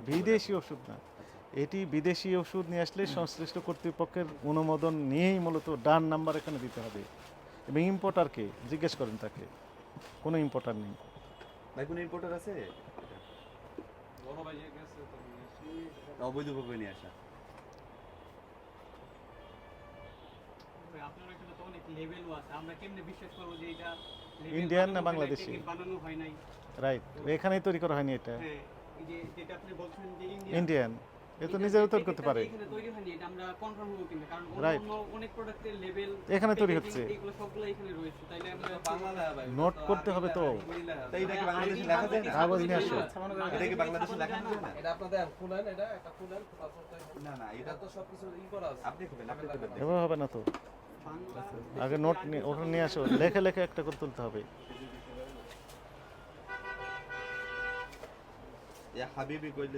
বিদেশি ওষুধ না, এটি বিদেশি ওষুধ নিয়ে আসলে সংশ্লিষ্ট কর্তৃপক্ষের অনুমোদন নিয়েই মূলত ডান নাম্বার এখানে দিতে হবে। এবং ইম্পোর্টারকে জিজ্ঞেস করেন তাকে, কোনো ইম্পোর্টার নেই। ভাই কোনো ইম্পোর্টার আছে? বড় ভাই গেছে তো অবৈধভাবে নিয়ে আসা। আপনার এখানে তো অনেক লেভেলও আছে, আমরা কেমনে বিশ্বাস করবো যে এটা ইন্ডিয়ান না বাংলাদেশি? বানানো হয় নাই। রাইট, এখানেই তৈরি করা হয়নি এটা। হ্যাঁ, এই যে যেটা আপনি বলছেন যে ইন্ডিয়ান, এ তো নিজের তৈরি করতে পারে। এখানে তৈরি হয়নি, এটা আমরা কনফার্ম হবো কিনা, কারণ Right. অন্য অনেক প্রোডাক্টের লেভেল এখানে তৈরি হচ্ছে। এগুলো সবগুলো এখানে রয়েছে, তাইলে আমরা বাংলা ভাই নোট করতে হবে তো। তাই এটা কি বাংলাদেশে লেখা যায় না? কাগজ নিয়ে আসো। এটা কি বাংলাদেশে লেখা যায় না? এটা আপনাদের খুলেন, এটা একটা খুলেন, তারপর না না, এটা এটা তো সবকিছু ই করা আছে। আপনি খুলেন, আপনি খুলেন। এভাবে হবে না তো, বাংলা আগে নোট ওখানে নিয়ে আসো, লেখে লেখে একটা করে তুলতে হবে। ইয়া হাবিবি কইলে